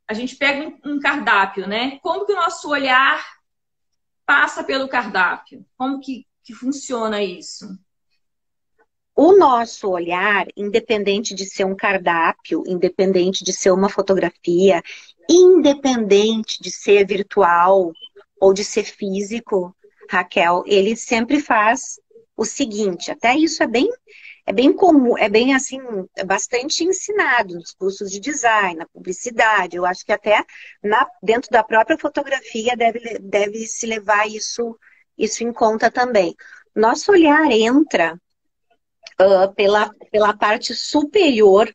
a gente pega um cardápio, né? Como que o nosso olhar passa pelo cardápio? Como que funciona isso? O nosso olhar, independente de ser um cardápio, independente de ser uma fotografia, independente de ser virtual ou de ser físico, Raquel, ele sempre faz o seguinte, até isso é bem comum, é bem assim, é bastante ensinado nos cursos de design, na publicidade, eu acho que até dentro da própria fotografia deve se levar isso em conta também. Nosso olhar entra pela parte superior,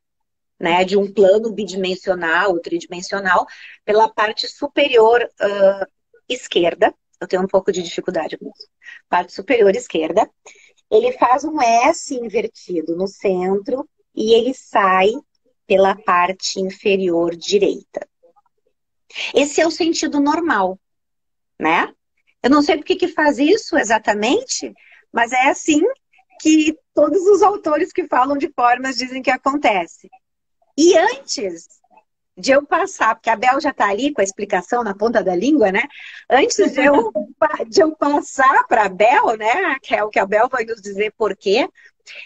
né, de um plano bidimensional ou tridimensional, pela parte superior esquerda. Eu tenho um pouco de dificuldade com isso. Parte superior esquerda. Ele faz um S invertido no centro e ele sai pela parte inferior direita. Esse é o sentido normal, né? Eu não sei por que faz isso exatamente, mas é assim que todos os autores que falam de formas dizem que acontece. E antes de eu passar, porque a Bel já está ali com a explicação na ponta da língua, né? Antes de eu passar para a Bel, né? Que a Bel vai nos dizer por quê.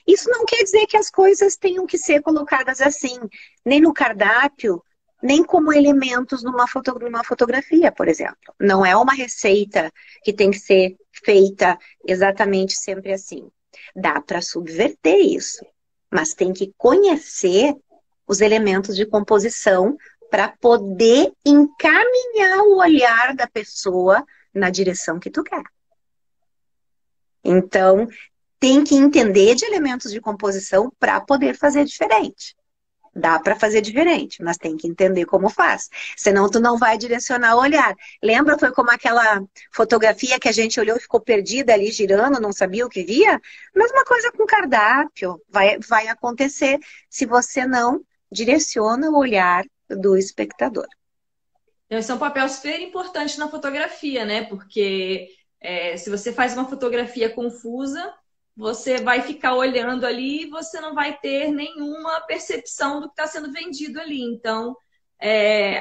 Isso não quer dizer que as coisas tenham que ser colocadas assim, nem no cardápio, nem como elementos numa fotografia, por exemplo. Não é uma receita que tem que ser feita exatamente sempre assim. Dá para subverter isso, mas tem que conhecer os elementos de composição para poder encaminhar o olhar da pessoa na direção que tu quer. Então, tem que entender de elementos de composição para poder fazer diferente. Dá para fazer diferente, mas tem que entender como faz. Senão tu não vai direcionar o olhar. Lembra, foi como aquela fotografia que a gente olhou e ficou perdida ali girando, não sabia o que via? Mesma coisa com cardápio. Vai acontecer se você não direciona o olhar do espectador. Então, esse é um papel super importante na fotografia, né? Porque se você faz uma fotografia confusa, você vai ficar olhando ali e você não vai ter nenhuma percepção do que está sendo vendido ali. Então,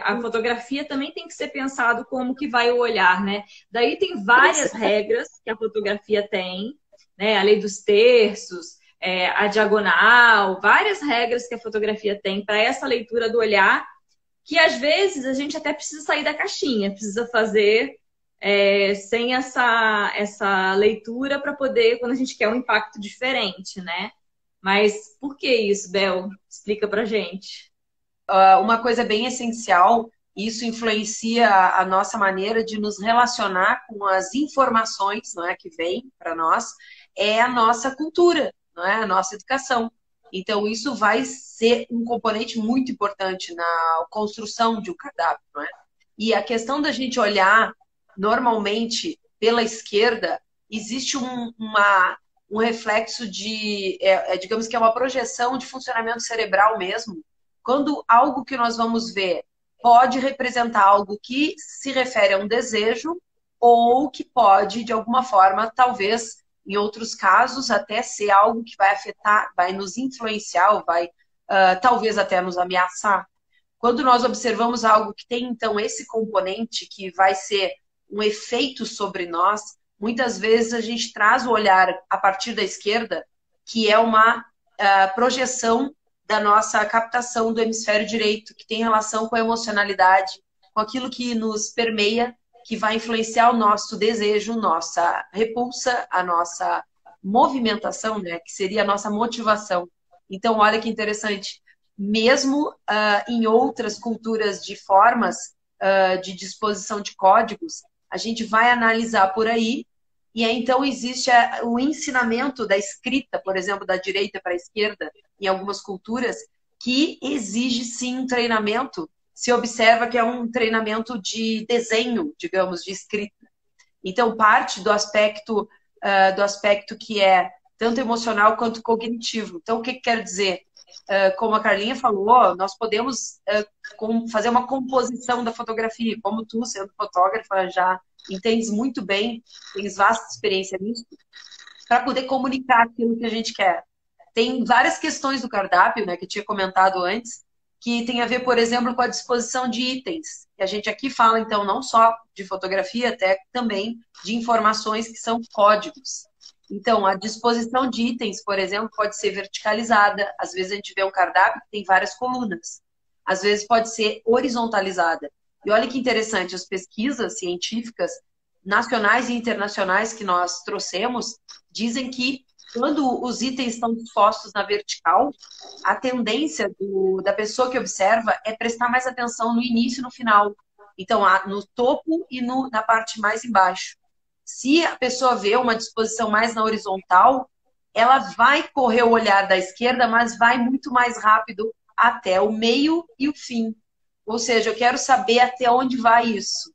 a fotografia também tem que ser pensado como que vai o olhar, né? Daí tem várias regras que a fotografia tem, né? A lei dos terços, a diagonal, várias regras que a fotografia tem para essa leitura do olhar que às vezes a gente até precisa sair da caixinha, precisa fazer sem essa leitura para poder, quando a gente quer um impacto diferente, né? Mas por que isso, Bel? Explica pra gente. Uma coisa bem essencial, isso influencia a nossa maneira de nos relacionar com as informações, não é, que vêm para nós, é a nossa cultura, não é, a nossa educação. Então, isso vai ser um componente muito importante na construção de um cardápio, não é? E a questão da gente olhar normalmente pela esquerda, existe um reflexo de, digamos que é uma projeção de funcionamento cerebral mesmo, quando algo que nós vamos ver pode representar algo que se refere a um desejo ou que pode, de alguma forma, talvez, em outros casos, até ser algo que vai afetar, vai nos influenciar ou vai, talvez, até nos ameaçar. Quando nós observamos algo que tem, então, esse componente que vai ser um efeito sobre nós, muitas vezes a gente traz o olhar a partir da esquerda, que é uma projeção da nossa captação do hemisfério direito, que tem relação com a emocionalidade, com aquilo que nos permeia, que vai influenciar o nosso desejo, nossa repulsa, a nossa movimentação, né, que seria a nossa motivação. Então, olha que interessante, mesmo em outras culturas de formas de disposição de códigos, a gente vai analisar por aí, e aí, então existe o ensinamento da escrita, por exemplo, da direita para a esquerda, em algumas culturas, que exige sim um treinamento. Se observa que é um treinamento de desenho, digamos, de escrita. Então, parte do aspecto que é tanto emocional quanto cognitivo. Então, o que quer dizer? Como a Carlinha falou, nós podemos fazer uma composição da fotografia. Como tu, sendo fotógrafa, já entendes muito bem, tens vasta experiência nisso, para poder comunicar aquilo que a gente quer. Tem várias questões do cardápio, né, que eu tinha comentado antes, que tem a ver, por exemplo, com a disposição de itens. Que a gente aqui fala, então, não só de fotografia, até também de informações que são códigos. Então, a disposição de itens, por exemplo, pode ser verticalizada. Às vezes a gente vê um cardápio que tem várias colunas. Às vezes pode ser horizontalizada. E olha que interessante, as pesquisas científicas nacionais e internacionais que nós trouxemos dizem que quando os itens estão dispostos na vertical, a tendência da pessoa que observa é prestar mais atenção no início e no final. Então, no topo e na parte mais embaixo. Se a pessoa vê uma disposição mais na horizontal, ela vai correr o olhar da esquerda, mas vai muito mais rápido até o meio e o fim. Ou seja, eu quero saber até onde vai isso.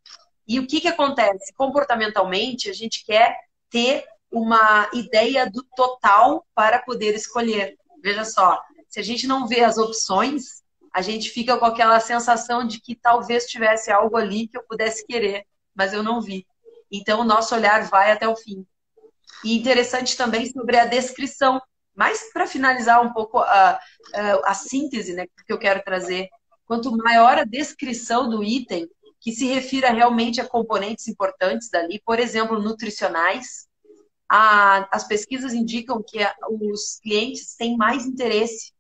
E o que acontece? Comportamentalmente, a gente quer ter uma ideia do total para poder escolher. Veja só, se a gente não vê as opções, a gente fica com aquela sensação de que talvez tivesse algo ali que eu pudesse querer, mas eu não vi. Então, o nosso olhar vai até o fim. E interessante também sobre a descrição. Mas, para finalizar um pouco a síntese, né, que eu quero trazer, quanto maior a descrição do item, que se refira realmente a componentes importantes dali, por exemplo, nutricionais, as pesquisas indicam que os clientes têm mais interesse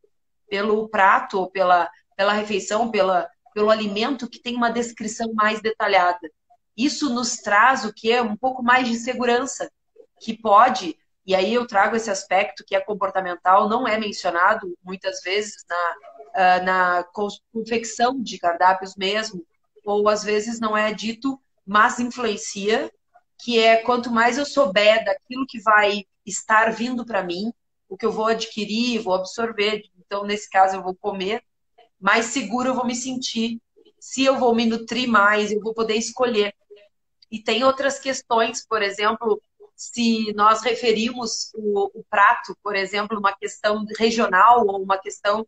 pelo prato ou pela refeição, pelo alimento que tem uma descrição mais detalhada. Isso nos traz o que é um pouco mais de segurança, que pode, e aí eu trago esse aspecto que é comportamental, não é mencionado muitas vezes na confecção de cardápios mesmo, ou às vezes não é dito, mas influencia, que é quanto mais eu souber daquilo que vai estar vindo para mim, o que eu vou adquirir, vou absorver, então nesse caso eu vou comer, mais seguro eu vou me sentir. Se eu vou me nutrir mais, eu vou poder escolher. E tem outras questões, por exemplo, se nós referimos o prato, por exemplo, uma questão regional ou uma questão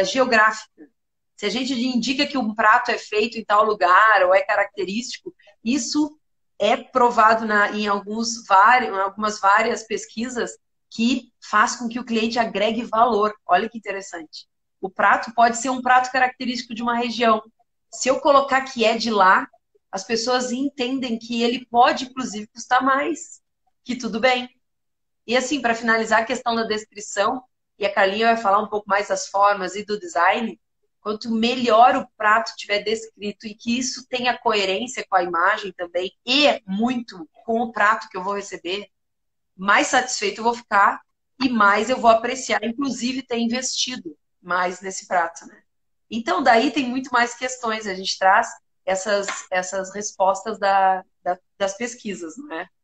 geográfica. Se a gente indica que um prato é feito em tal lugar ou é característico, isso é provado em algumas várias pesquisas que faz com que o cliente agregue valor. Olha que interessante. O prato pode ser um prato característico de uma região. Se eu colocar que é de lá, as pessoas entendem que ele pode, inclusive, custar mais. Que tudo bem. E assim, para finalizar a questão da descrição, e a Carlinha vai falar um pouco mais das formas e do design, quanto melhor o prato tiver descrito e que isso tenha coerência com a imagem também e muito com o prato que eu vou receber, mais satisfeito eu vou ficar e mais eu vou apreciar, inclusive ter investido mais nesse prato, né? Então, daí tem muito mais questões. A gente traz essas respostas das pesquisas, não é?